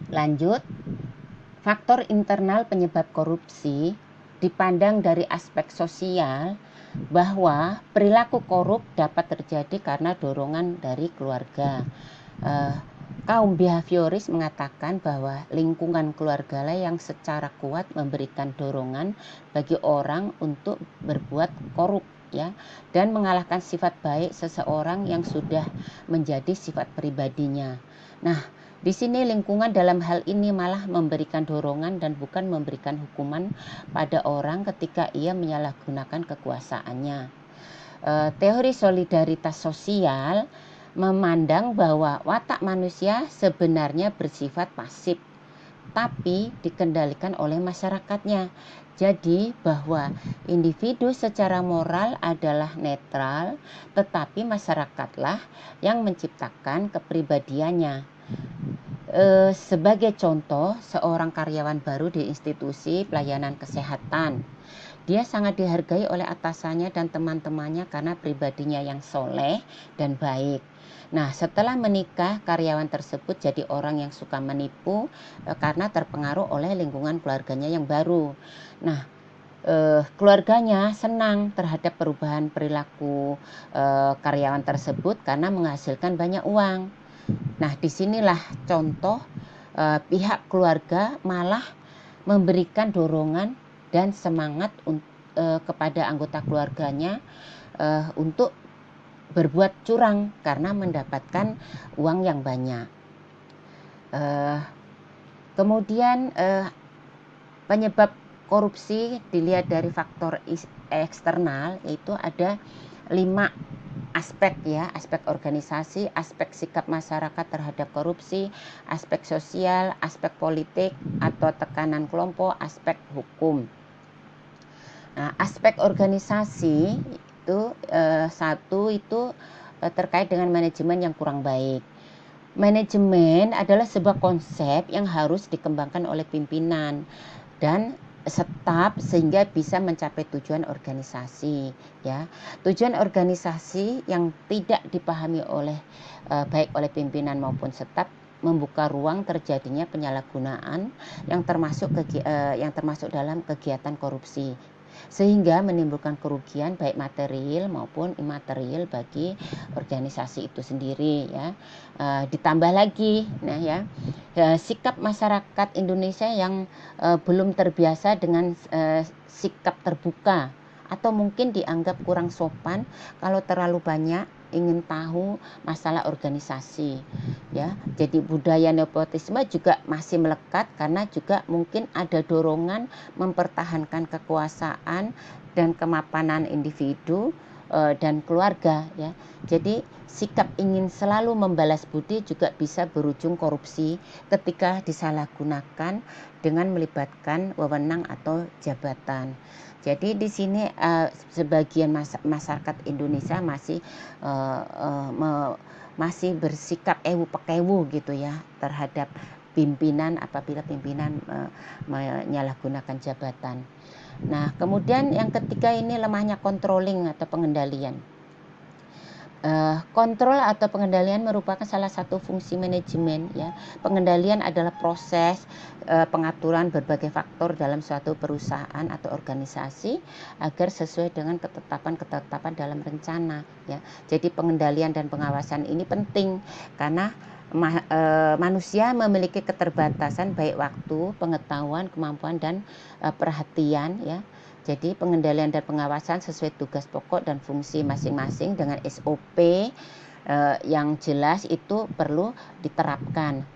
Lanjut, faktor internal penyebab korupsi dipandang dari aspek sosial bahwa perilaku korup dapat terjadi karena dorongan dari keluarga. Kaum behavioris mengatakan bahwa lingkungan keluargalah yang secara kuat memberikan dorongan bagi orang untuk berbuat korup, ya, dan mengalahkan sifat baik seseorang yang sudah menjadi sifat pribadinya. Nah, di sini lingkungan dalam hal ini malah memberikan dorongan dan bukan memberikan hukuman pada orang ketika ia menyalahgunakan kekuasaannya. Teori solidaritas sosial memandang bahwa watak manusia sebenarnya bersifat pasif, tapi dikendalikan oleh masyarakatnya. Jadi bahwa individu secara moral adalah netral, tetapi masyarakatlah yang menciptakan kepribadiannya. Sebagai contoh, seorang karyawan baru di institusi pelayanan kesehatan. Dia sangat dihargai oleh atasannya dan teman-temannya karena pribadinya yang soleh dan baik. Nah, setelah menikah, karyawan tersebut jadi orang yang suka menipu karena terpengaruh oleh lingkungan keluarganya yang baru. Nah, keluarganya senang terhadap perubahan perilaku karyawan tersebut karena menghasilkan banyak uang. Nah, disinilah contoh pihak keluarga malah memberikan dorongan dan semangat kepada anggota keluarganya untuk berbuat curang karena mendapatkan uang yang banyak. Kemudian penyebab korupsi dilihat dari faktor eksternal, yaitu ada 5 aspek, ya, aspek organisasi, aspek sikap masyarakat terhadap korupsi, aspek sosial, aspek politik atau tekanan kelompok, aspek hukum. Nah, aspek organisasi itu satu itu terkait dengan manajemen yang kurang baik. Manajemen adalah sebuah konsep yang harus dikembangkan oleh pimpinan dan staf sehingga bisa mencapai tujuan organisasi, ya. Tujuan organisasi yang tidak dipahami oleh baik oleh pimpinan maupun staf membuka ruang terjadinya penyalahgunaan yang termasuk dalam kegiatan korupsi, sehingga menimbulkan kerugian baik material maupun imaterial bagi organisasi itu sendiri, ya. Ditambah lagi, nah, ya, sikap masyarakat Indonesia yang belum terbiasa dengan sikap terbuka atau mungkin dianggap kurang sopan kalau terlalu banyak ingin tahu masalah organisasi, ya. Jadi budaya nepotisme juga masih melekat karena juga mungkin ada dorongan mempertahankan kekuasaan dan kemapanan individu dan keluarga, ya. Jadi sikap ingin selalu membalas budi juga bisa berujung korupsi ketika disalahgunakan dengan melibatkan wewenang atau jabatan. Jadi di sini sebagian masyarakat Indonesia masih bersikap ewu-pekewu gitu, ya, terhadap pimpinan apabila pimpinan menyalahgunakan jabatan. Nah, kemudian yang ketiga ini lemahnya controlling atau pengendalian. Kontrol atau pengendalian merupakan salah satu fungsi manajemen, ya. Pengendalian adalah proses pengaturan berbagai faktor dalam suatu perusahaan atau organisasi agar sesuai dengan ketetapan dalam rencana, ya. Jadi pengendalian dan pengawasan ini penting karena manusia memiliki keterbatasan baik waktu, pengetahuan, kemampuan dan perhatian, ya. Jadi pengendalian dan pengawasan sesuai tugas pokok dan fungsi masing-masing dengan SOP yang jelas itu perlu diterapkan.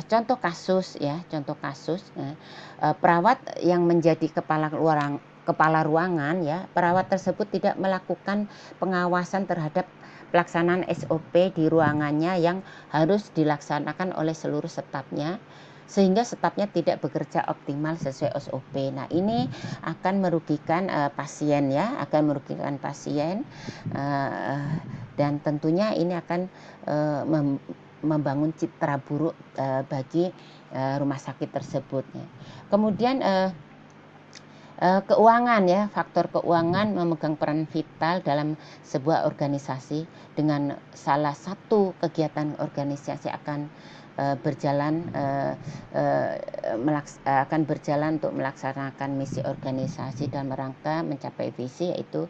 Contoh kasus, ya, perawat yang menjadi kepala ruangan, ya, perawat tersebut tidak melakukan pengawasan terhadap pelaksanaan SOP di ruangannya yang harus dilaksanakan oleh seluruh stafnya, sehingga stafnya tidak bekerja optimal sesuai SOP. Nah, ini akan merugikan pasien, ya, dan tentunya ini akan membangun citra buruk bagi rumah sakit tersebut, ya. Kemudian keuangan, ya, faktor keuangan memegang peran vital dalam sebuah organisasi. Dengan salah satu kegiatan organisasi akan akan berjalan untuk melaksanakan misi organisasi dalam rangka mencapai visi, yaitu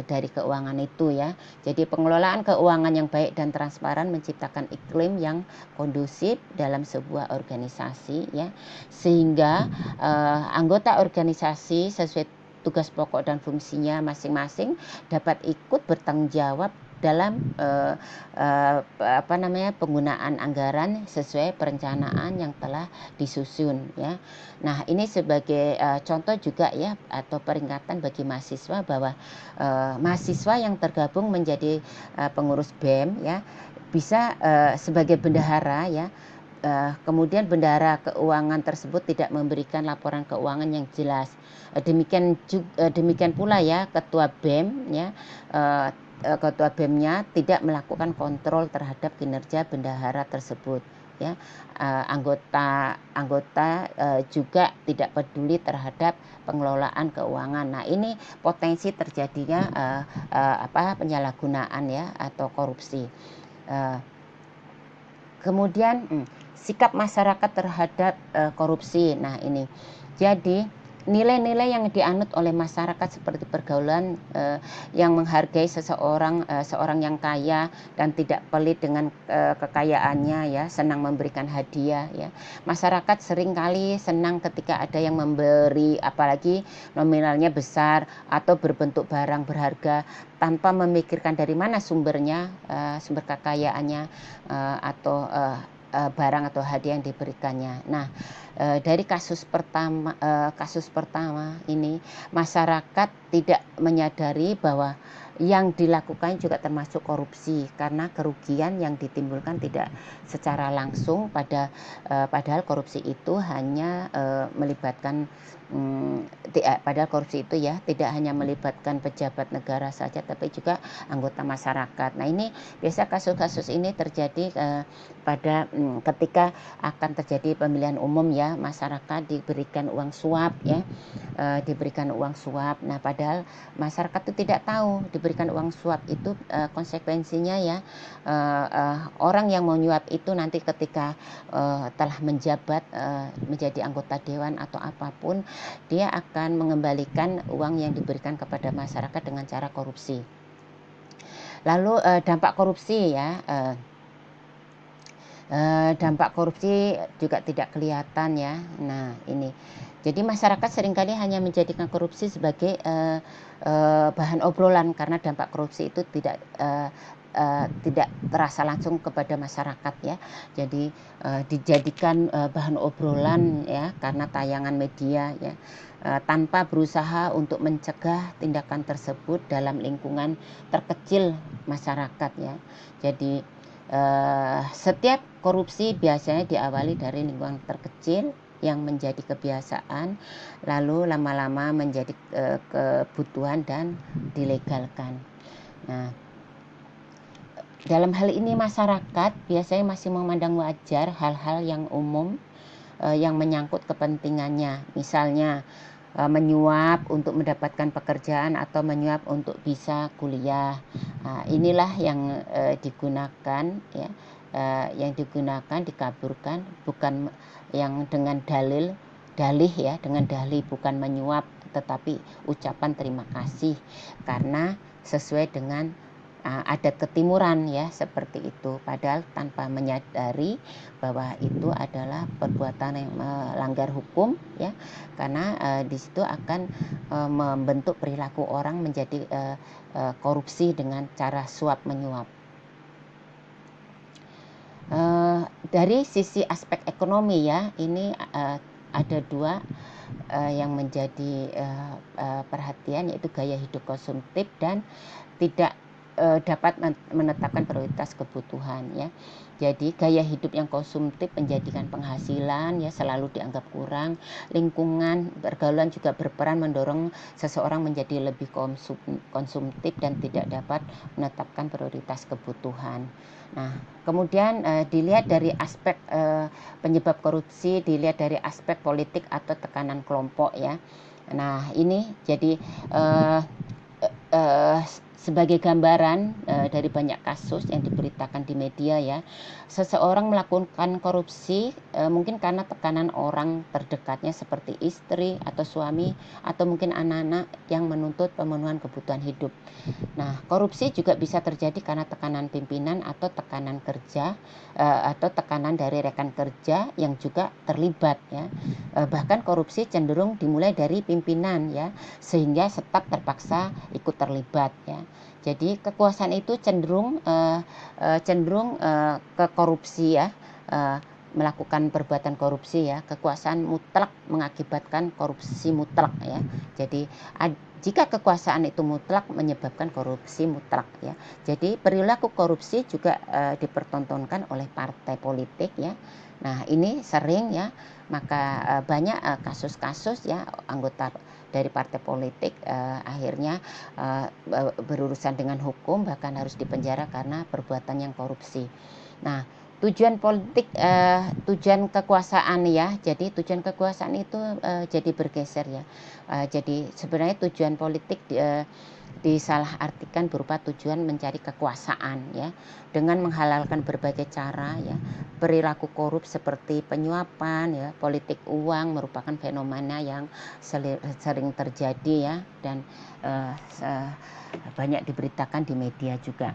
dari keuangan itu ya. Jadi pengelolaan keuangan yang baik dan transparan menciptakan iklim yang kondusif dalam sebuah organisasi ya, sehingga anggota organisasi sesuai tugas pokok dan fungsinya masing-masing dapat ikut bertanggung jawab dalam penggunaan anggaran sesuai perencanaan yang telah disusun ya. Nah, ini sebagai contoh juga ya, atau peringatan bagi mahasiswa bahwa mahasiswa yang tergabung menjadi pengurus BEM ya bisa sebagai bendahara ya. Kemudian bendahara keuangan tersebut tidak memberikan laporan keuangan yang jelas. Demikian pula ya ketua BEM ya, ketua BEM-nya tidak melakukan kontrol terhadap kinerja bendahara tersebut ya. Anggota juga tidak peduli terhadap pengelolaan keuangan. Nah, ini potensi terjadinya penyalahgunaan ya atau korupsi. Kemudian sikap masyarakat terhadap korupsi. Nah, ini jadi nilai-nilai yang dianut oleh masyarakat seperti pergaulan yang menghargai seorang yang kaya dan tidak pelit dengan kekayaannya ya, senang memberikan hadiah ya. Masyarakat seringkali senang ketika ada yang memberi, apalagi nominalnya besar atau berbentuk barang berharga tanpa memikirkan dari mana sumbernya, sumber kekayaannya atau barang atau hadiah yang diberikannya. Nah, dari kasus pertama ini masyarakat tidak menyadari bahwa yang dilakukan juga termasuk korupsi karena kerugian yang ditimbulkan tidak secara langsung padahal korupsi itu hanya melibatkan padahal korupsi itu ya tidak hanya melibatkan pejabat negara saja tapi juga anggota masyarakat. Nah, ini biasa kasus-kasus ini terjadi pada ketika akan terjadi pemilihan umum ya, masyarakat diberikan uang suap ya, diberikan uang suap. Nah, padahal masyarakat itu tidak tahu diberikan uang suap itu konsekuensinya ya, orang yang mau nyuap itu nanti ketika telah menjabat menjadi anggota dewan atau apapun, dia akan mengembalikan uang yang diberikan kepada masyarakat dengan cara korupsi. Lalu dampak korupsi ya, dampak korupsi juga tidak kelihatan ya. Nah, ini jadi masyarakat seringkali hanya menjadikan korupsi sebagai bahan obrolan karena dampak korupsi itu tidak terasa langsung kepada masyarakat ya. Jadi dijadikan bahan obrolan ya karena tayangan media ya, tanpa berusaha untuk mencegah tindakan tersebut dalam lingkungan terkecil masyarakat ya. Jadi setiap korupsi biasanya diawali dari lingkungan terkecil yang menjadi kebiasaan, lalu lama-lama menjadi kebutuhan dan dilegalkan. Nah, dalam hal ini masyarakat biasanya masih memandang wajar hal-hal yang umum yang menyangkut kepentingannya, misalnya menyuap untuk mendapatkan pekerjaan atau menyuap untuk bisa kuliah. Nah, inilah yang digunakan ya, yang digunakan dikaburkan bukan yang dengan dalih ya, dengan dalih bukan menyuap tetapi ucapan terima kasih karena sesuai dengan adat ketimuran ya, seperti itu, padahal tanpa menyadari bahwa itu adalah perbuatan yang melanggar hukum ya, karena di situ akan membentuk perilaku orang menjadi korupsi dengan cara suap menyuap. Dari sisi aspek ekonomi ya, ini ada dua yang menjadi perhatian, yaitu gaya hidup konsumtif dan tidak dapat menetapkan prioritas kebutuhan ya. Jadi gaya hidup yang konsumtif menjadikan penghasilan ya selalu dianggap kurang. Lingkungan pergaulan juga berperan mendorong seseorang menjadi lebih konsumtif dan tidak dapat menetapkan prioritas kebutuhan. Nah, kemudian dilihat dari aspek penyebab korupsi, dilihat dari aspek politik atau tekanan kelompok ya. Nah, ini jadi Sebagai gambaran dari banyak kasus yang diberitakan di media ya, seseorang melakukan korupsi mungkin karena tekanan orang terdekatnya seperti istri atau suami atau mungkin anak-anak yang menuntut pemenuhan kebutuhan hidup. Nah, korupsi juga bisa terjadi karena tekanan pimpinan atau tekanan kerja atau tekanan dari rekan kerja yang juga terlibat ya. Bahkan korupsi cenderung dimulai dari pimpinan ya, sehingga staf terpaksa ikut terlibat ya. Jadi kekuasaan itu cenderung ke korupsi ya, melakukan perbuatan korupsi ya. Kekuasaan mutlak mengakibatkan korupsi mutlak ya. Jadi jika kekuasaan itu mutlak menyebabkan korupsi mutlak ya. Jadi perilaku korupsi juga dipertontonkan oleh partai politik ya. Nah, ini sering ya, maka banyak kasus-kasus ya anggota dari partai politik akhirnya berurusan dengan hukum, bahkan harus dipenjara karena perbuatan yang korupsi. Nah, tujuan politik, tujuan kekuasaan ya, jadi tujuan kekuasaan itu jadi bergeser ya. Jadi sebenarnya tujuan politik disalahartikan berupa tujuan mencari kekuasaan ya, dengan menghalalkan berbagai cara ya. Perilaku korup seperti penyuapan ya, politik uang merupakan fenomena yang sering terjadi ya, dan banyak diberitakan di media juga.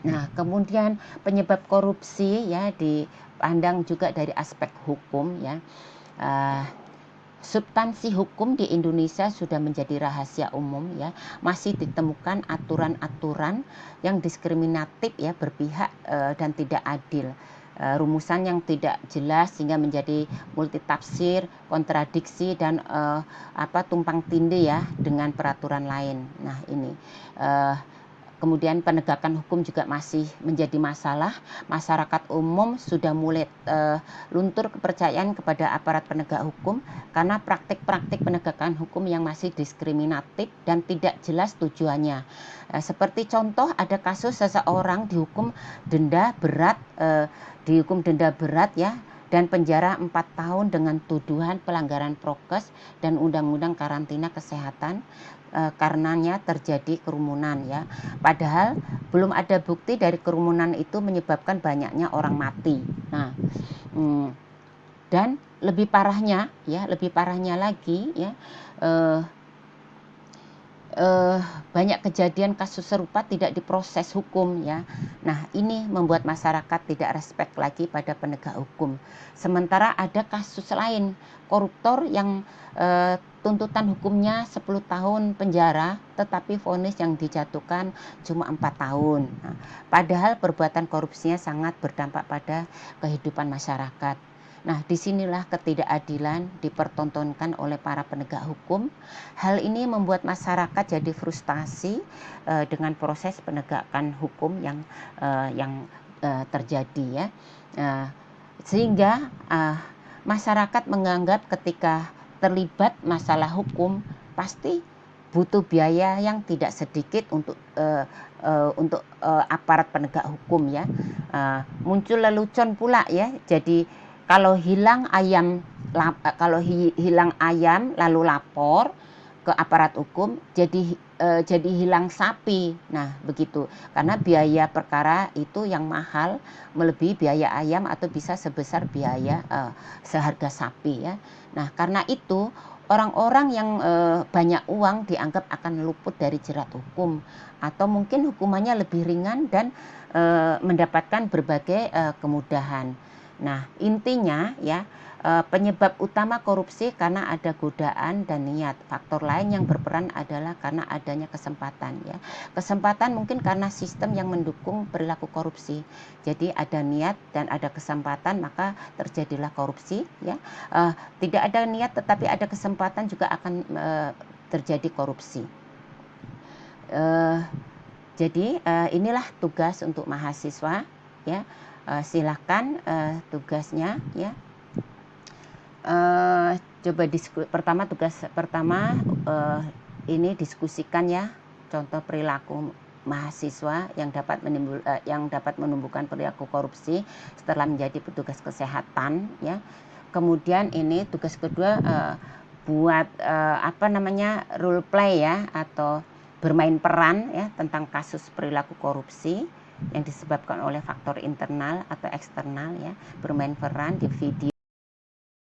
Nah, kemudian penyebab korupsi ya dipandang juga dari aspek hukum ya. Substansi hukum di Indonesia sudah menjadi rahasia umum ya, masih ditemukan aturan-aturan yang diskriminatif ya, berpihak dan tidak adil. Rumusan yang tidak jelas sehingga menjadi multitafsir, kontradiksi dan tumpang tindih ya dengan peraturan lain. Nah, ini kemudian penegakan hukum juga masih menjadi masalah. Masyarakat umum sudah mulai luntur kepercayaan kepada aparat penegak hukum karena praktik-praktik penegakan hukum yang masih diskriminatif dan tidak jelas tujuannya. Seperti contoh, ada kasus seseorang dihukum denda berat ya, dan penjara 4 tahun dengan tuduhan pelanggaran prokes dan undang-undang karantina kesehatan karenanya terjadi kerumunan ya. Padahal belum ada bukti dari kerumunan itu menyebabkan banyaknya orang mati. Nah, dan lebih parahnya lagi ya, banyak kejadian kasus serupa tidak diproses hukum ya. Nah, ini membuat masyarakat tidak respect lagi pada penegak hukum. Sementara ada kasus lain, koruptor yang tuntutan hukumnya 10 tahun penjara, tetapi vonis yang dijatuhkan cuma 4 tahun. Nah, padahal perbuatan korupsinya sangat berdampak pada kehidupan masyarakat. Nah, disinilah ketidakadilan dipertontonkan oleh para penegak hukum. Hal ini membuat masyarakat jadi frustasi dengan proses penegakan hukum yang terjadi ya. Sehingga masyarakat menganggap ketika terlibat masalah hukum pasti butuh biaya yang tidak sedikit untuk aparat penegak hukum ya. Muncul lelucon pula ya. Jadi kalau hilang ayam lalu lapor ke aparat hukum, jadi hilang sapi. Nah, begitu. Karena biaya perkara itu yang mahal melebihi biaya ayam atau bisa sebesar biaya seharga sapi ya. Nah, karena itu orang-orang yang banyak uang dianggap akan luput dari jerat hukum, atau mungkin hukumannya lebih ringan dan mendapatkan berbagai kemudahan. Nah, intinya ya, penyebab utama korupsi karena ada godaan dan niat. Faktor lain yang berperan adalah karena adanya kesempatan ya. Kesempatan mungkin karena sistem yang mendukung perilaku korupsi. Jadi ada niat dan ada kesempatan, maka terjadilah korupsi ya. Tidak ada niat tetapi ada kesempatan juga akan terjadi korupsi. Jadi inilah tugas untuk mahasiswa ya. Silakan tugasnya ya. Tugas pertama ini diskusikan ya contoh perilaku mahasiswa yang dapat menumbuhkan perilaku korupsi setelah menjadi petugas kesehatan ya. Kemudian ini tugas kedua buat role play ya, atau bermain peran ya tentang kasus perilaku korupsi yang disebabkan oleh faktor internal atau eksternal ya, bermain peran di video